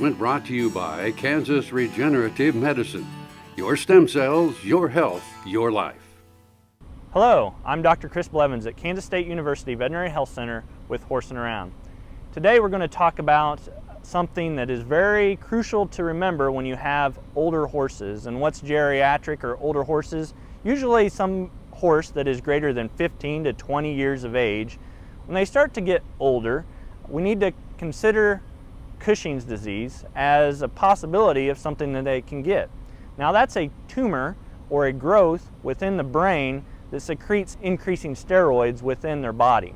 segment brought to you by Kansas Regenerative Medicine. Your stem cells, your health, your life. Hello, I'm Dr. Chris Blevins at Kansas State University Veterinary Health Center with Horsin Around. Today we're going to talk about something that is very crucial to remember when you have older horses. And what's geriatric or older horses? Usually some horse that is greater than 15 to 20 years of age. When they start to get older, we need to consider Cushing's disease as a possibility of something that they can get. Now that's a tumor or a growth within the brain that secretes increasing steroids within their body.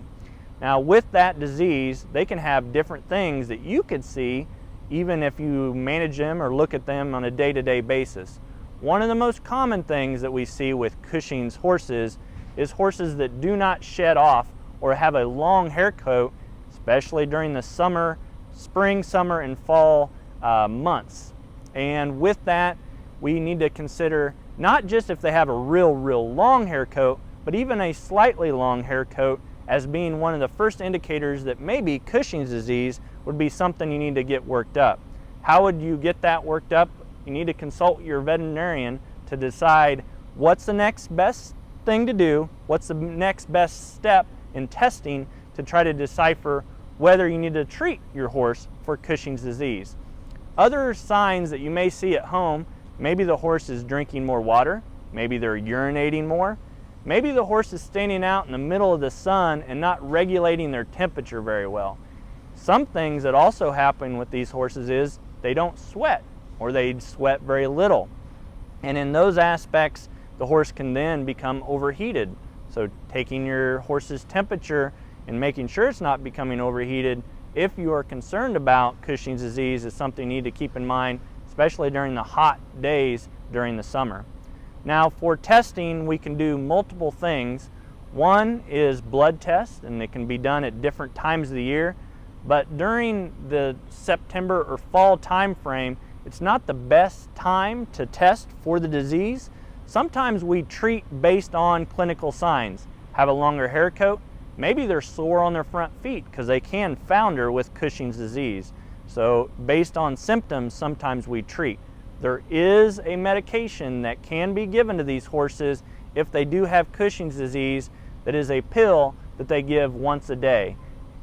Now with that disease, they can have different things that you could see even if you manage them or look at them on a day-to-day basis. One of the most common things that we see with Cushing's horses is horses that do not shed off or have a long hair coat, especially during the spring, summer, and fall months. And with that, we need to consider not just if they have a real long hair coat, but even a slightly long hair coat as being one of the first indicators that maybe Cushing's disease would be something you need to get worked up. How would you get that worked up? You need to consult your veterinarian to decide what's the next best thing to do, what's the next best step in testing to try to decipher whether you need to treat your horse for Cushing's disease. Other signs that you may see at home, maybe the horse is drinking more water, maybe they're urinating more, maybe the horse is standing out in the middle of the sun and not regulating their temperature very well. Some things that also happen with these horses is they don't sweat or they sweat very little. And in those aspects, the horse can then become overheated. So taking your horse's temperature and making sure it's not becoming overheated if you are concerned about Cushing's disease is something you need to keep in mind, especially during the hot days during the summer. Now for testing, we can do multiple things. One is blood tests, and it can be done at different times of the year. But during the September or fall time frame, it's not the best time to test for the disease. Sometimes we treat based on clinical signs. Have a longer hair coat, maybe they're sore on their front feet because they can founder with Cushing's disease. So based on symptoms, sometimes we treat. There is a medication that can be given to these horses if they do have Cushing's disease that is a pill that they give once a day.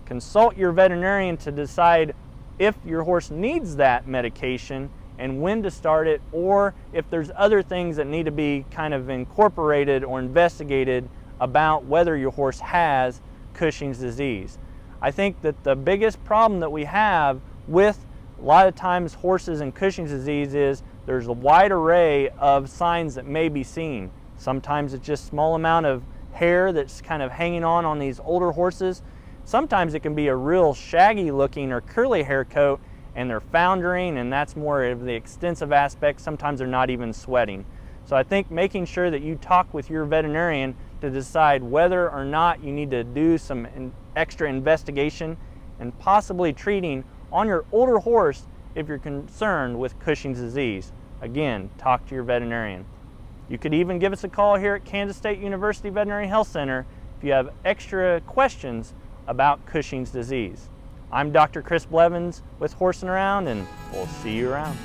Consult your veterinarian to decide if your horse needs that medication and when to start it, or if there's other things that need to be kind of incorporated or investigated about whether your horse has Cushing's disease. I think that the biggest problem that we have with a lot of times horses and Cushing's disease is there's a wide array of signs that may be seen. Sometimes it's just small amount of hair that's kind of hanging on these older horses. Sometimes it can be a real shaggy looking or curly hair coat and they're foundering, and that's more of the extensive aspect. Sometimes they're not even sweating. So I think making sure that you talk with your veterinarian to decide whether or not you need to do some extra investigation and possibly treating on your older horse if you're concerned with Cushing's disease. Again, talk to your veterinarian. You could even give us a call here at Kansas State University Veterinary Health Center if you have extra questions about Cushing's disease. I'm Dr. Chris Blevins with Horsin Around, and we'll see you around.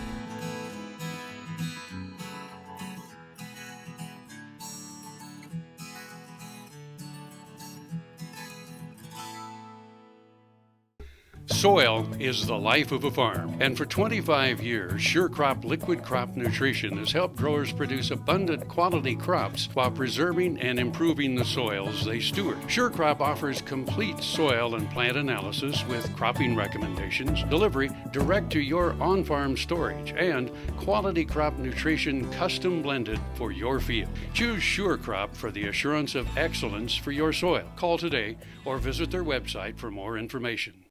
Soil is the life of a farm, and for 25 years, SureCrop Liquid Crop Nutrition has helped growers produce abundant quality crops while preserving and improving the soils they steward. SureCrop offers complete soil and plant analysis with cropping recommendations, delivery direct to your on-farm storage, and quality crop nutrition custom blended for your field. Choose SureCrop for the assurance of excellence for your soil. Call today or visit their website for more information.